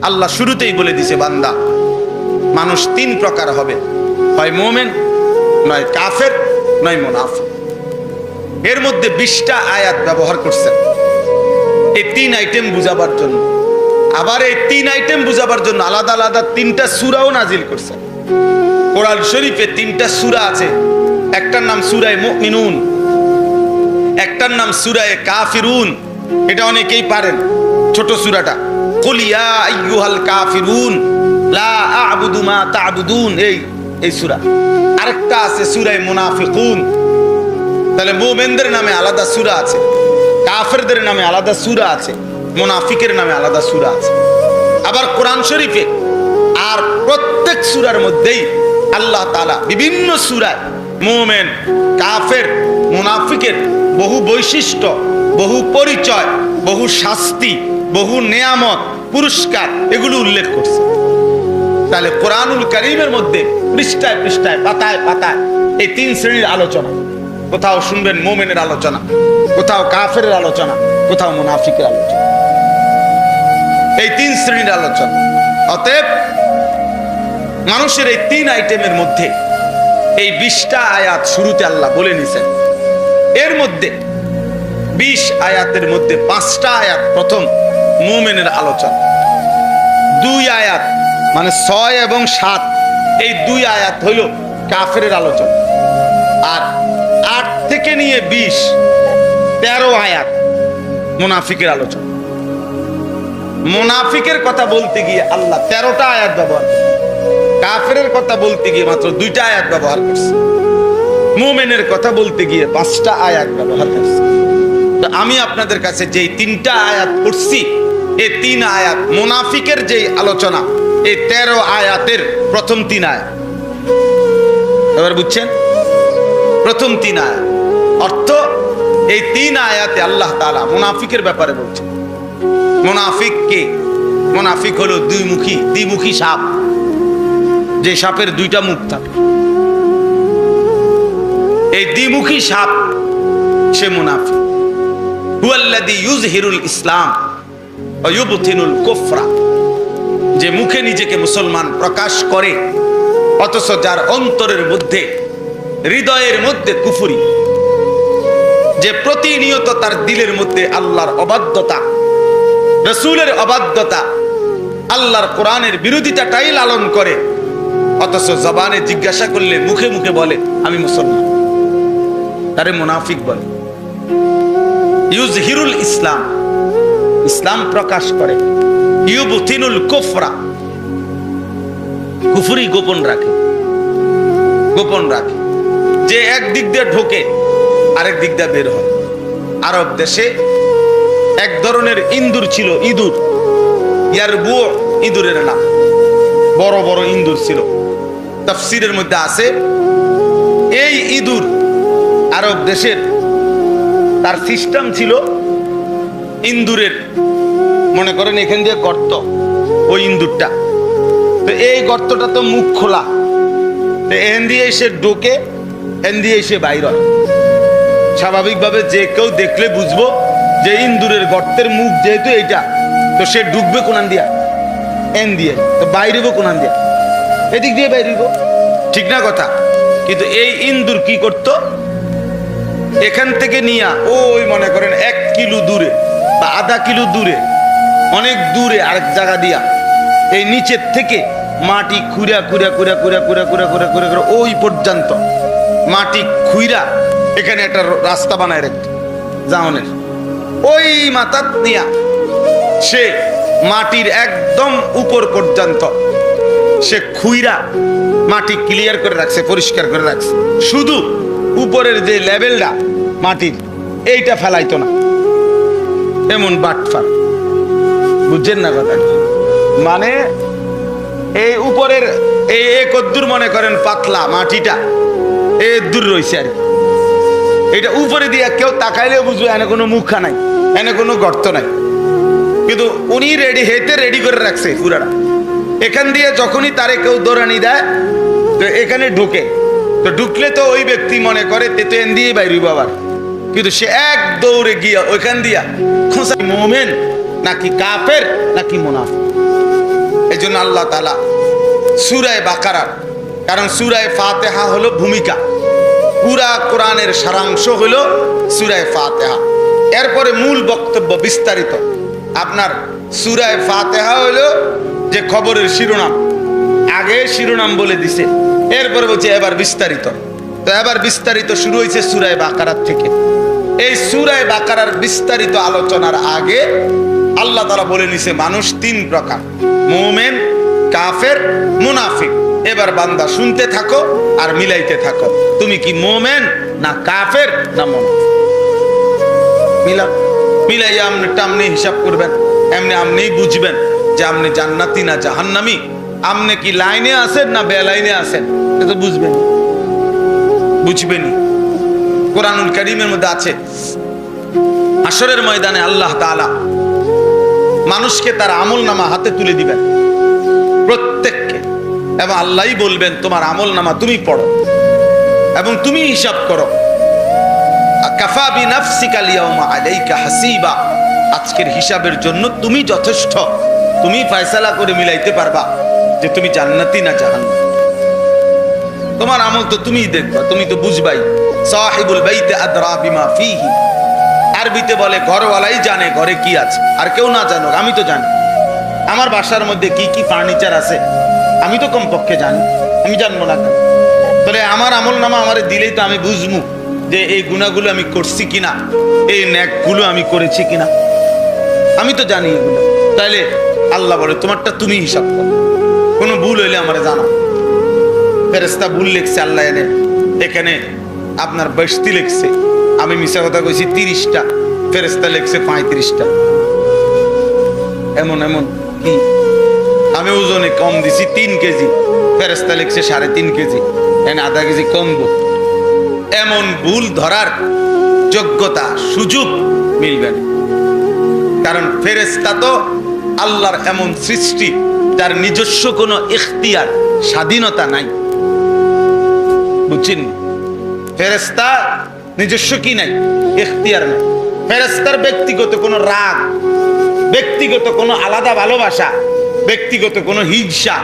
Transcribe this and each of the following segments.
আল্লাহ শুরুতেই বলে দিছে, বান্দা মানুষ তিন প্রকার হবে, হয় মুমিন, নয় কাফের, নয় মুনাফিক। এর মধ্যে 20টা আয়াত ব্যবহার করছেন এই তিন আইটেম বুঝাবার জন্য। আবার এই তিন আইটেম বুঝাবার জন্য আলাদা আলাদা 3টা সূরাও নাজিল করছেন। কোরআন শরীফে 3টা সূরা আছে। একটার নাম সূরা মুমিনুন, একটার নাম সূরা কাফিরুন। এটা অনেকেই পারেন, ছোট সূরাটা, কুল ইয়া আইয়ুহাল কাফিরুন লা আ'বুদু মা তা'বুদুন, এই সূরা। আরেকটা আছে সূরা মুনাফিকুন। তাহলে মুমিনদের নামে আলাদা সূরা আছে, কাফেরদের নামে আলাদা সূরা আছে, মুনাফিকের নামে আলাদা সূরা আছে। আবার কোরআন শরীফে আর প্রত্যেক সূরার মধ্যেই আল্লাহ তাআলা বিভিন্ন সূরায় মুমিন, কাফের, মুনাফিকের বহু বৈশিষ্ট্য, বহু পরিচয়, বহু শাস্তি, বহু নেয়ামত, পুরস্কার এগুলো উল্লেখ করছে। তাহলে কোরআনুল কারীমের মধ্যে পৃষ্ঠায় পৃষ্ঠায়, পাতায় পাতায় এই 3 শ্রেণীর আলোচনা। কোথাও শুনবেন মুমিনের আলোচনা, কোথাও কাফেরের আলোচনা, কোথাও মুনাফিকের আলোচনা। এই 3 শ্রেণীর আলোচনা। অতএব মানুষের এই 3 আইটেমের মধ্যে এই 20টা আয়াত শুরুতে আল্লাহ বলে নিছেন। এর মধ্যে 20 আয়াতের মধ্যে 5টা আয়াত প্রথম মুমিনের আলোচনা, 2 আয়াত মানে 6 এবং 7, এই 2 আয়াত হইল কাফেরের আলোচনা। আর 8 থেকে নিয়ে 20, 13 আয়াত মুনাফিকের আলোচনা। মুনাফিকের কথা বলতে গিয়ে আল্লাহ 13টা আয়াত ব্যবহার করছে, কাফেরের কথা বলতে গিয়ে মাত্র 2টা আয়াত ব্যবহার করছে, মুমিনের কথা বলতে গিয়ে 5টা আয়াত ব্যবহার করছে। তো আমি আপনাদের কাছে যেই 3টা আয়াত পড়ছি, এই 3 আয়াত মুনাফিকের যেই আলোচনা, এই 13 আয়াতের প্রথম 3 আয়াত। এবার বুঝছেন? প্রথম 3 আয়াত অর্থ, এই 3 আয়াতে আল্লাহ তাআলা মুনাফিকের ব্যাপারে বলছেন। মুনাফিক কে? মুনাফিক হলো দ্বিমুখী সাপ, যে সাপের 2টা মুখ থাকে। এই দ্বিমুখী সাপ সে মুনাফিক। হুয়াল্লাযী ইউযহিরুল ইসলাম ওয়া ইউবতিনুল কুফরা, যে মুখে নিজেকে মুসলমান প্রকাশ করে অথচ যার অন্তরের মধ্যে, হৃদয়ের মধ্যে কুফরি, যে প্রতিনিয়ত তার দিলের মধ্যে আল্লাহর অবাধ্যতা, রাসূলের অবাধ্যতা, আল্লাহর কোরআনের বিরোধিতাটাই লালন করে, অথচ জবানে জিজ্ঞাসা করলে মুখে মুখে বলে আমি মুসলমান, তারে মুনাফিক বলে। ইউযহিরুল ইসলাম, ইসলাম প্রকাশ করে, ইউবতিনুল কুফরা, কুফরি গোপন রাখে, গোপন রাখে। যে এক দিক দিয়ে ঢোকে আরেক দিক দিয়ে বের হয়। আরব দেশে এক ধরনের ইঁদুর ছিল, ইঁদুর, ইয়ারবু ইঁদুরের নাম, বড় বড় ইঁদুর ছিল। তাফসীরের মধ্যে আছে এই ইঁদুর আরব দেশের, তার সিস্টেম ছিল ইঁদুরের, মনে করেন এখান দিয়ে গর্ত, ওই ইঁদুরটা, তো এই গর্তটা তো মুখ খোলা, তো এখান দিয়ে এসে ঢোকে, এখান দিয়ে এসে বাইর হয়। স্বাভাবিকভাবে যে কেউ দেখলে বুঝবো যে ইঁদুরের গর্তের মুখ যেহেতু এইটা, তো সে ঢুকবে কোনান দিয়া, এন দিয়ে, তো বাইরেব কোনান দিয়া, এদিক দিয়ে বাইরেব, ঠিক না কথা? কিন্তু এই ইঁদুর কি করত, এখান থেকে নিয়ে ওই মনে করেন 1 কিলো দূরে বা আধা কিলো দূরে, অনেক দূরে আরেক জায়গা দিয়া এই নিচের থেকে মাটি খুঁড়া খুঁড়া খুঁড়া খুঁড়া খুঁড়া খুঁড়া খুঁড়া খুঁড়া খুঁড়া ওই পর্যন্ত মাটি খুঁড়া এখানে একটা রাস্তা বানায় রাখত জাওনের, ওই মাথাত নিয়া সে মাটির একদম উপর পর্যন্ত সে খুঁড়া মাটি ক্লিয়ার করে রাখছে, পরিষ্কার করে রাখছে। শুধু উপরের যে লেভেলটা মাটির, এইটা ফেলাইতো না। এমন বাটফার, বুঝছেন না কথা? মানে এই উপরের এই কদ্দুর মনে করেন পাতলা মাটিটা, এই দূর রয়েছে আর এটা উপরে দিয়ে কেউ তাকাইলেও বুঝবে এনে কোনো মুখা নাই, এনে কোনো গর্ত নাই। কিন্তু উনি রেডি করে রাখছে পুরাটা। এখান দিয়ে যখনই তারে কেউ দৌড়ানি দেয়, তো এখানে ঢুকে, তো ঢুকলে তো ওই ব্যক্তি মনে করে তো এন দিয়ে বাইরই বাবার, কিন্তু সে এক দৌড়ে গিয়া ওইখান দিয়া খোঁচা মুমিন নাকি কাফের নাকি মুনাফিক, আল্লাহ তাআলা সূরা বাকারা, কারণ সূরা ফাতিহা হলো ভূমিকা, পুরা কোরআনের সারাংশ হলো সূরা ফাতিহা। এরপরে মূল বক্তব্য বিস্তারিত। আপনার সূরা ফাতিহা হলো যে খবরের শিরোনাম, আগে শিরোনাম বলে দিছে, এরপরে বলছে এবার বিস্তারিত। তো এবার বিস্তারিত শুরু হয়েছে সূরা বাকারা থেকে। এই সূরা বাকারার বিস্তারিত আলোচনার আগে আল্লাহ তাআলা বলে নিছে মানুষ তিন প্রকার, মুমিন, কাফের, মুনাফিক। এবার বান্দা শুনতে থাকো আর মিলাইতে থাকো, তুমি কি মুমিন না কাফের না মুনাফিক। মিলাইয়া আমনে হিসাব করবেন, আমনেই বুঝবেন যে আপনি জান্নাতি না জাহান্নামী, আপনি কি লাইনে আছেন না বেলাইনে আছেন, এটা বুঝবেনই। কোরআনুল কারীমের মধ্যে আছে হাশরের ময়দানে আল্লাহ তাআলা মানুষকে তার আমলনামা হাতে তুলে দিবেন প্রত্যেককে, এবং আল্লাহই বলবেন তোমার আমলনামা তুমি পড়ো এবং তুমি হিসাব করো। কাফা বিনাফসিকা আল-ইয়াওমা আলাইকা হাসিবা, আজকের হিসাবের জন্য তুমি যথেষ্ট, তুমি ফয়সালা করে মিলাইতে পারবা যে তুমি জান্নাতি না জাহান্নামী। তোমার আমল তো তুমিই দেখবা, তুমি তো বুঝবাই। সাহিবুল বাইতে আদরা বিমা ফিহি, আরবিতে বলে ঘরওয়ালাই জানে ঘরে কি আছে, আর কেউ না জানুক, আমি তো জানি। আমার বাসার মধ্যে কি কি ফার্নিচার আছে আমি তো কমপক্ষে জানি, আমি জানবো না কেন? তাহলে আমার আমলনামা আমারে দিলেই তো আমি বুঝবো যে এই গুনাহগুলো আমি করছি কিনা, এই নেকগুলো আমি করেছি কিনা, আমি তো জানি এগুলো। তাইলে আল্লাহ বলে তোমারটা তুমি হিসাব করো, কোনো ভুল হইলে আমারে জানা। ফেরেশতা ভুল লিখছে, আল্লাহ এখানে আপনার 62 লিখছে, আমি মিশা কথা কইছি 30টা, ফেরেশতা লিখছে 35টা। এমন কি আমি ওজনে কম দিছি 3 কেজি, ফেরেশতা লিখছে 3.5 কেজি, এনে আধা কেজি কমবো। এমন ভুল ধরার যোগ্যতা সুযোগ মিলবে না, কারণ ফেরেশতা তো আল্লাহর এমন সৃষ্টি তার নিজস্ব কোনো ইখতিয়ার স্বাধীনতা নাই, বুঝছেন? ফেরেশতা নিজস্ব কি নাই, ইখতিয়ার নাই। ফেরেশতার ব্যক্তিগত কোনো রাগ, ব্যক্তিগত কোনো আলাদা ভালোবাসা, ব্যক্তিগত কোনো হিংসা,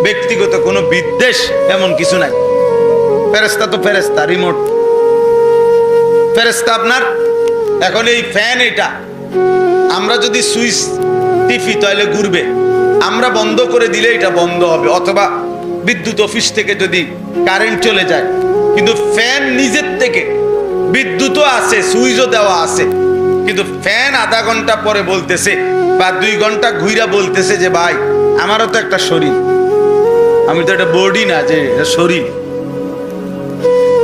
ব্যক্তিগত কোনো বিদ্বেষ, এমন কিছু নাই। ফেরেশতা তো ফেরেশতা, রিমোট ফেরেশতা। আপনার এখন এই ফ্যান, এটা আমরা যদি সুইচ টিপি তাহলে ঘুরবে, আমরা বন্ধ করে দিলে এটা বন্ধ হবে, অথবা বিদ্যুৎ অফিস থেকে যদি কারেন্ট চলে যায়। কিন্তু ফ্যান নিজের থেকে, বিদ্যুৎও আছে, সুইচও দেওয়া আছে, কিন্তু ফ্যান আধা ঘন্টা পরে বলতেছে বা 2 ঘন্টা ঘুরা বলতেছে যে ভাই আমারও তো একটা শরীর, আমি তো একটা বডি না যে শরীর।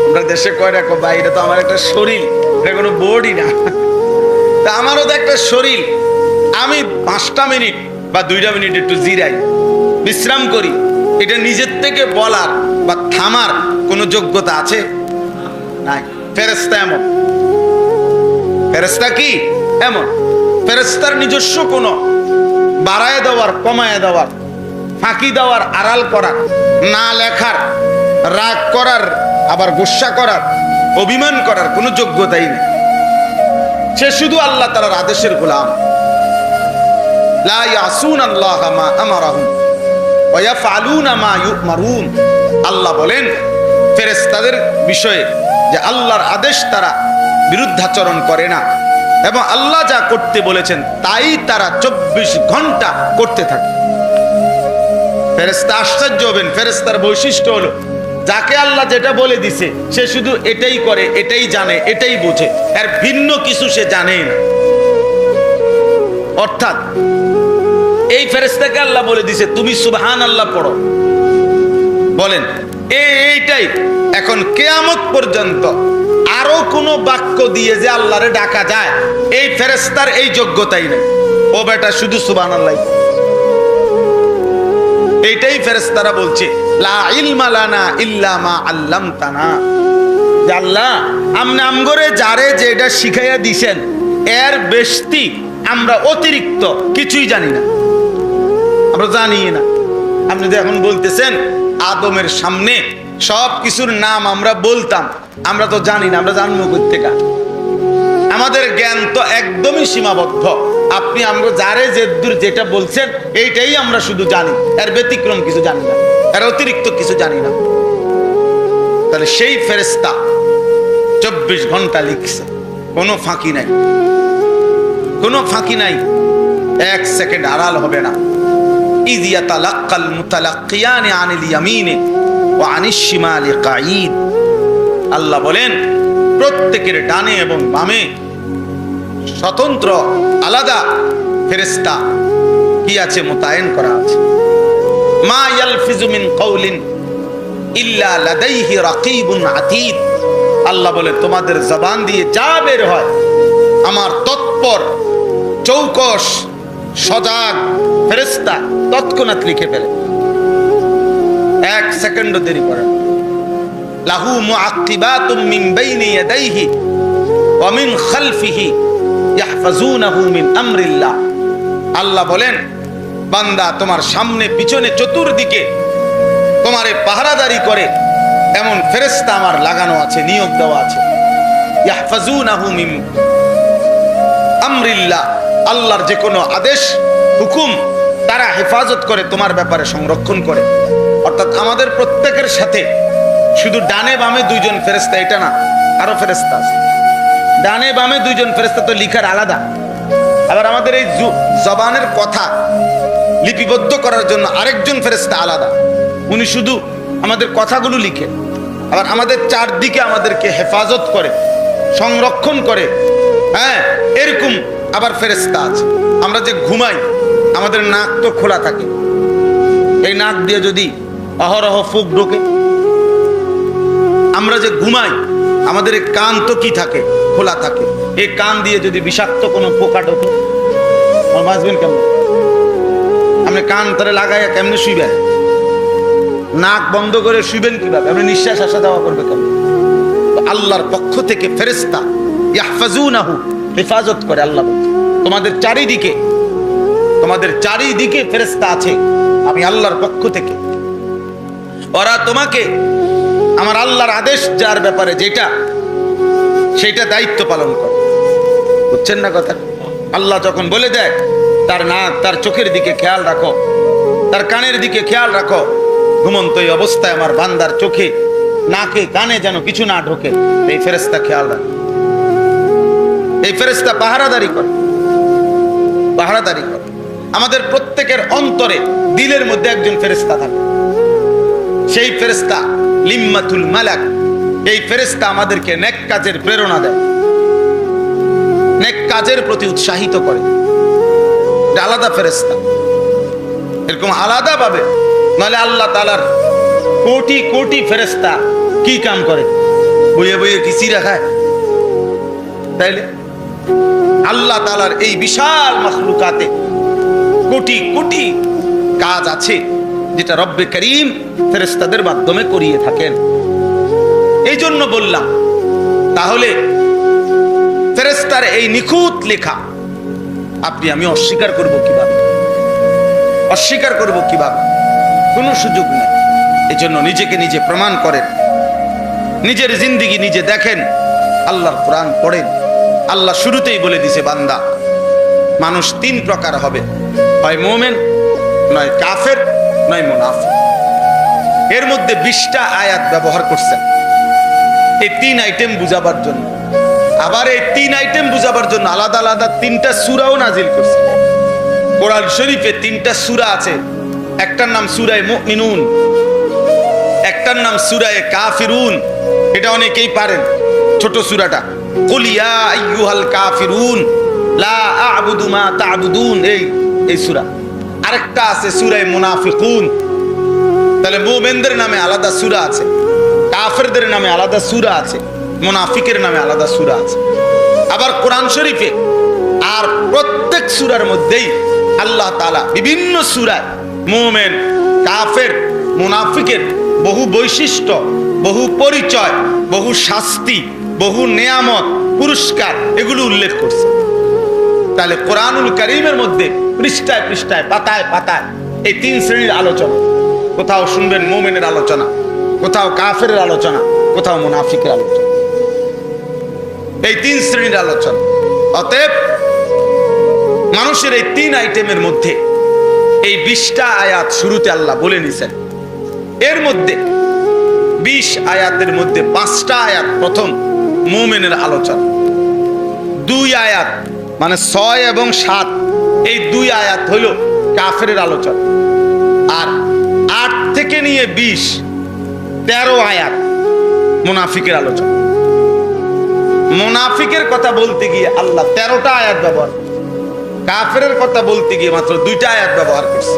আমরা দেশে কয় রাখো ভাই এটা তো আমার একটা শরীর, এটা কোনো বডি না, তা আমারও তো একটা শরীর। আমি 5টা মিনিট বা 2টা মিনিট একটু জিরাই, বিশ্রাম করি, এটা নিজের থেকে বলার বা থামার কোনো যোগ্যতা আছে নাই। ফেরেশতা এমন, ফেরেশতা কি এমন, ফেরেশতার নিজস্ব কোনো বাড়ায় দেওয়ার, কমায় দেওয়ার, ফাঁকি দেওয়ার, আড়াল করার, না লেখার, রাগ করার, আবার গুসা করার, অভিমান করার কোনো যোগ্যতাই নেই। সে শুধু আল্লাহ তাআলার আদেশের গোলাম। লা ইয়াসুনাল্লাহা মা আমারাহুম ওয়া ইয়াফআলুনা মা ইউমারুন। আল্লাহ বলেন ফেরেশতাদের বিষয়ে যে আল্লাহর আদেশ তারা বিরুদ্ধাচরণ করে না, এবং আল্লাহ যা করতে বলেছেন তাই তারা 24 ঘন্টা করতে থাকে। ফেরেশতা আশ্চর্য হবেন, ফেরেশতার বৈশিষ্ট্য হলো যাকে আল্লাহ যেটা বলে দিছে সে শুধু এটাই করে, এটাই জানে, এটাই বোঝে, এর ভিন্ন কিছু সে জানেই না। অর্থাৎ এই ফেরেশতাকে আল্লাহ বলে দিছে তুমি সুবহানাল্লাহ পড়ো, বলেন এইটাই। এখন কিয়ামত পর্যন্ত আরো কোন বাক্য দিয়ে যে আল্লাহরে ডাকা যায়, এই ফেরেশতার এই যোগ্যতাই নেই। ও বেটা শুধু সুবহানাল্লাহ, এইটাই ফেরেশতারা বলছে লা ইলমা লানা ইল্লা মা আল্লামতানা। যে আল্লাহ আপনি আমগরে যারে যেটা শিখাইয়া দিছেন এর বেশি আমরা অতিরিক্ত কিছুই জানি না, আমরা জানি না। আপনি যে এখন বলতেছেন আদমের সামনে সব কিছুর নাম আমরা বলতাম, আমরা তো জানি না, আমরা জানবো কোত্থেকে? আমাদের জ্ঞান তো একদমই সীমাবদ্ধ। আপনি আমরা যারে যেদূর যেটা বলছেন এইটাই আমরা শুধু জানি, এর ব্যতিক্রম কিছু জানি না, এর অতিরিক্ত কিছু জানি না। তাহলে সেই ফেরেশতা 24 ঘন্টা লিখছে, কোনো ফাঁকি নাই, কোনো ফাঁকি নাই, এক সেকেন্ড আড়াল হবে না। ইয ইয়াতালাক্কাল মুতালাক্কিয়ানি আনিল ইয়ামিনি ওয়া আনিশ শিমালি কাঈদ। আল্লাহ বলেন প্রত্যেকের ডানে এবং বামে স্বতন্ত্র আলাদা ফেরেশতা কি আছে, মোতায়েন করা আছে। মা ইয়ালফিজু মিন কাউলিন ইল্লা লাদাইহি রাকিবুন আতীদ। আল্লাহ বলে তোমাদের জবান দিয়ে যা বের হয় আমার তৎপর চৌকস সজাগ ফেরেশতা তৎক্ষণাৎ লিখে ফেলে, এক সেকেন্ডও দেরি করে না। লাহু মুআক্কিবাতুম মিন বাইনি ইয়াদাইহি ওয়া মিন খালফিহি ইয়াহফাজুনাহু মিন আমরিল্লাহ। আল্লাহ বলেন বান্দা তোমার সামনে পিছনে চতুর্দিকে তোমারে পাহারাদারি করে এমন ফেরেশতা আমার লাগানো আছে, নিয়োগ দেওয়া আছে। ইয়াহফাজুনাহু মিন আমরিল্লাহ, আল্লাহর যে কোনো আদেশ হুকুম তারা হেফাজত করে, তোমার ব্যাপারে সংরক্ষণ করে। অর্থাৎ আমাদের প্রত্যেকের সাথে শুধু ডানে বামে দুইজন ফেরেশতা এটা না, আরো ফেরেশতা আছে। ডানে বামে দুইজন ফেরেশতা তো লিখার আলাদা, আবার আমাদের এই জবানের কথা লিপিবদ্ধ করার জন্য আরেকজন ফেরেশতা আলাদা, উনি শুধু আমাদের কথাগুলো লিখে, আবার আমাদের চারদিকে আমাদেরকে হেফাজত করে, সংরক্ষণ করে। হ্যাঁ, এরকম আবার ফেরেশতা আছে। আমরা যে ঘুমাই আমাদের নাক তো খোলা থাকে, এই নাক দিয়ে যদি অহরহ ফুক ঢোকে। আমরা যে ঘুমাই আমাদের এই কান তো কি থাকে, খোলা থাকে, এই কান দিয়ে যদি বিষাক্ত কোনো পোকা ঢোকে বাঁচবেন কেমন? আপনি কান তারে লাগাইয়া কেমনে শুইবেন? নাক বন্ধ করে শুইবেন কিভাবে? আপনি নিঃশ্বাস আসা যাওয়া করবে কেমন? আল্লাহর পক্ষ থেকে ফেরেশতা ইয়াহফাজুনাহু হেফাজত করে। আল্লাহ তোমাদের চারিদিকে ফেরেশতা আছে আমি আল্লাহর পক্ষ থেকে। ওরা তোমাকে আমার আল্লাহর আদেশ যার ব্যাপারে যেটা সেটা দায়িত্ব পালন করে। বুঝছেন না কথা? আল্লাহ যখন বলে দেয় তার নাক তার চোখের দিকে খেয়াল রাখো, তার কানের দিকে খেয়াল রাখো, ঘুমন্ত এই অবস্থায় আমার বান্দার চোখে নাকে কানে যেন কিছু না ঢোকে, এই ফেরেশতা খেয়াল রাখে। এই ফেরেশতা পাহারাদারি করে। আমাদের প্রত্যেকের অন্তরে দিলের মধ্যে একজন ফেরেশতা থাকে, সেই ফেরেশতা লিম্মাতুল মালাক। এই ফেরেশতা আমাদেরকে নেক কাজের প্রেরণা দেয়, নেক কাজের প্রতি উৎসাহিত করে। আলাদা ফেরেশতা, এরকম আলাদা ভাবে, নাহলে আল্লাহ তাআলার কোটি কোটি ফেরেশতা কি কাম করে? বইয়ে বইয়ে কি চিরা খায়? তাইলে আল্লাহ তাআলার এই বিশাল মাখলুকাতে কোটি কোটি কাজ আছে যেটা রব্বে করিম ফেরেশতাদের মাধ্যমে করিয়ে থাকেন। এই জন্য বললাম, তাহলে ফেরেশতার এই নিখুঁত লেখা আপনি আমি অস্বীকার করব কিভাবে? কোনো সুযোগ নেই। এই জন্য নিজেকে নিজে প্রমাণ করেন, নিজের জিন্দেগি নিজে দেখেন, আল্লাহর কোরআন পড়েন। আল্লাহ শুরুতেই বলে দিছে বান্দা মানুষ তিন প্রকার হবে, হয় মুমিন, নয় কাফের, নয় মুনাফিক। এর মধ্যে 20টা আয়াত ব্যবহার করছেন এই তিন আইটেম বুঝাবার জন্য। আবার এই তিন আইটেম বুঝাবার জন্য আলাদা আলাদা 3টা সূরাও নাজিল করছে। কোরআন শরীফে 3টা সূরা আছে, একটার নাম সূরা মুমিনুন, একটার নাম সূরা কাফিরুন। এটা অনেকেই পারেন, ছোট সূরাটা কুল ইয়া আইয়ুহাল কাফিরুন লা আ'বুদু মা তা'বুদুন, এই সূরা। আরেকটা আছে সূরা মুনাফিকুন। তাহলে মুমিনদের নামে আলাদা সূরা আছে, কাফেরদের নামে আলাদা সূরা আছে, মুনাফিকের নামে আলাদা সূরা আছে। আবার কোরআন শরীফে আর প্রত্যেক সূরার মধ্যেই আল্লাহ তাআলা বিভিন্ন সূরায় মুমিন, কাফের, মুনাফিকের বহু বৈশিষ্ট্য, বহু পরিচয়, বহু শাস্তি, বহু নেয়ামত, পুরস্কার এগুলো উল্লেখ করছে। তাহলে কোরআনুল কারীমের মধ্যে পৃষ্ঠায় পৃষ্ঠায়, পাতায় পাতায় এই 3 শ্রেণীর আলোচনা। কোথাও শুনবেন মুমিনের আলোচনা, কোথাও কাফেরের আলোচনা, কোথাও মুনাফিকের আলোচনা। এই 3 শ্রেণীর আলোচনা। অতএব মানুষের এই 3 আইটেমের মধ্যে এই 20টা আয়াত শুরুতে আল্লাহ বলে নিছেন। এর মধ্যে 20 আয়াতের মধ্যে 5টা আয়াত প্রথম মুমিনের আলোচনা, 2 আয়াত মানে 6 এবং 7 এই 2 আয়াত হলো কাফেরের আলোচনা, আর 8 থেকে নিয়ে 20 13 আয়াত মুনাফিকের আলোচনা। মুনাফিকের কথা বলতে গিয়ে আল্লাহ 13টা আয়াত ব্যবহার, কাফেরের কথা বলতে গিয়ে মাত্র 2টা আয়াত ব্যবহার করছে,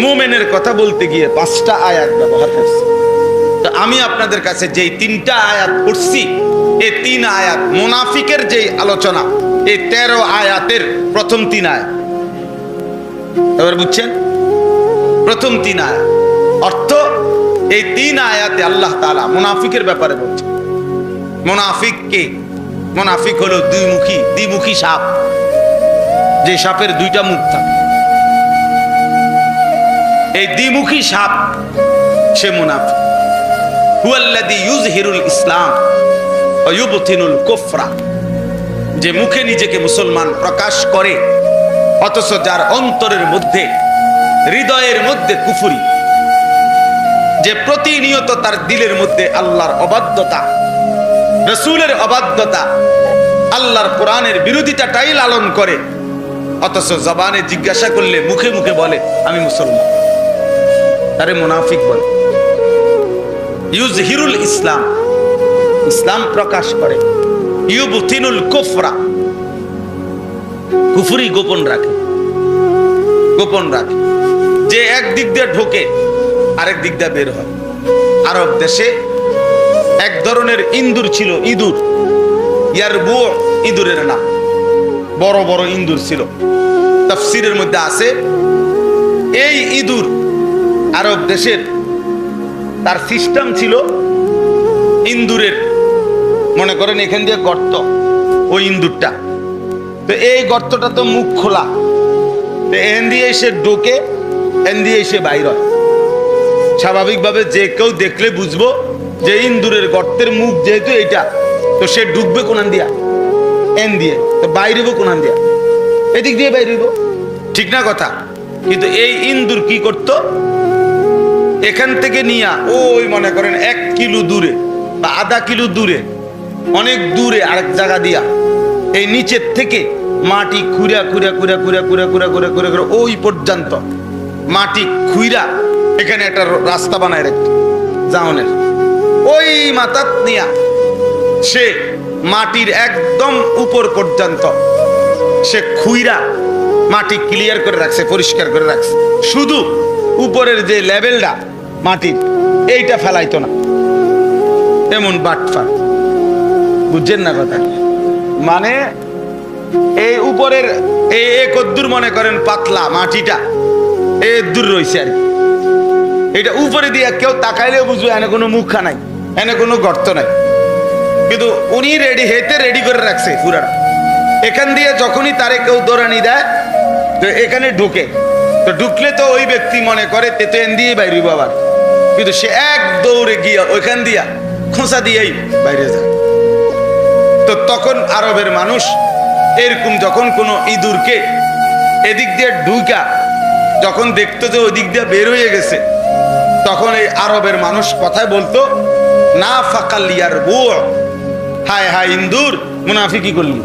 মুমিনের কথা বলতে গিয়ে 5টা আয়াত ব্যবহার করছে। তো আমি আপনাদের কাছে যেই 3টা আয়াত পড়ছি, এই 3 আয়াত মুনাফিকের যেই আলোচনা, এই 13 আয়াতের প্রথম 3 আয়াত। এবার বুঝছেন? প্রথম 3 আয়াত অর্থ এই 3 আয়াতে আল্লাহ তাআলা মুনাফিকের ব্যাপারে বলছেন। মুনাফিক কে? মুনাফিক হলো দ্বিমুখী সাপ, যে সাপের 2টা মুখ থাকে। এই দ্বিমুখী সাপ সে মুনাফিক। হুয়াল্লাযী ইউযহিরুল ইসলাম ওয়া ইউবতিনুল কুফরা, যে মুখে নিজেকে মুসলমান প্রকাশ করে অথচ যার অন্তরের মধ্যে, হৃদয়ের মধ্যে কুফরি, যে প্রতিনিয়ত তার দিলের মধ্যে আল্লাহর অবাধ্যতা, রাসূলের অবাধ্যতা, আল্লাহর কোরআনের বিরোধিতাটাই লালন করে, অথচ জবানে জিজ্ঞাসা করলে মুখে মুখে বলে আমি মুসলমান, তারে মুনাফিক বলে। ইউযহিরুল ইসলাম, ইসলাম প্রকাশ করে, ইউবতিনুল কুফরা, কুফরি গোপন রাখে, গোপন রাখে। যে এক দিক দিয়ে ঢোকে আরেক দিক দিয়ে বের হয়। আরব দেশে এক ধরনের ইঁদুর ছিল, ইঁদুর, ইয়ারবু ইঁদুরের নাম, বড় বড় ইঁদুর ছিল। তাফসীরের মধ্যে আছে এই ইঁদুর আরব দেশের, তার সিস্টেম ছিল ইঁদুরের, মনে করেন এখান দিয়ে গর্ত, ওই ইঁদুরটা, তো এই গর্তটা তো মুখ খোলা, তো এখান দিয়ে এসে ঢোকে, এখান দিয়ে এসে বাইর হয়। স্বাভাবিকভাবে যে কেউ দেখলে বুঝবো যে ইঁদুরের গর্তের মুখ যেহেতু এটা, তো সে ঢুকবে কোনান দিয়া, এন দিয়ে, তো বাইরেব কোনান দিয়া, এদিক দিয়ে বাইরেব, ঠিক না কথা? কিন্তু এই ইঁদুর কি করত, এখান থেকে নিয়া ওই মনে করেন 1 কিলো দূরে বা আধা কিলো দূরে, অনেক দূরে আরেক জায়গা দিয়া এই নিচের থেকে মাটি খুঁড়া খুঁড়া খুঁড়া খুঁড়া খুঁড়া খুঁড়া খুঁড়া খুঁড়া খুঁড়া ওই পর্যন্ত মাটি খুঁড়া এখানে একটা রাস্তা বানায় রাখত জাওনের, ওই মাথাত নিয়া সে মাটির একদম উপর পর্যন্ত সে খুঁড়া মাটি ক্লিয়ার করে রাখছে, পরিষ্কার করে রাখছে, শুধু উপরের যে লেভেলটা মাটির এইটা ফেলাইতো না। এমন বাটফাট, বুঝছেন না কথা? মানে এই উপরের এই কদ্দুর মনে করেন পাতলা মাটিটা এই দূর রয়েছে আর কি, এটা উপরে দিয়ে কেউ তাকাইলেও বুঝবে এনে কোনো মুখা নাই, এনে কোনো গর্ত নাই, কিন্তু উনি রেডি করে রাখছে পুরাটা। এখান দিয়ে যখনই তারে কেউ দৌড়ানি দেয় তো এখানে ঢুকে, তো ঢুকলে তো ওই ব্যক্তি মনে করে তেতো এন দিয়ে বাইরে বাবার, কিন্তু সে এক দৌড়ে গিয়া ওইখান দিয়া খোঁচা দিয়েই বাইরে যায়। তো তখন আরবের মানুষ এরকম যখন কোনো ইঁদুরকে এদিক দিয়ে ঢুকা যখন দেখতো যে ওই দিক দিয়ে বের হয়ে গেছে, তখন এই আরবের মানুষ কথায় বলতো না ফাকাল ইয়ারবু, হায় হায় ইঁদুর মুনাফিকি করলি।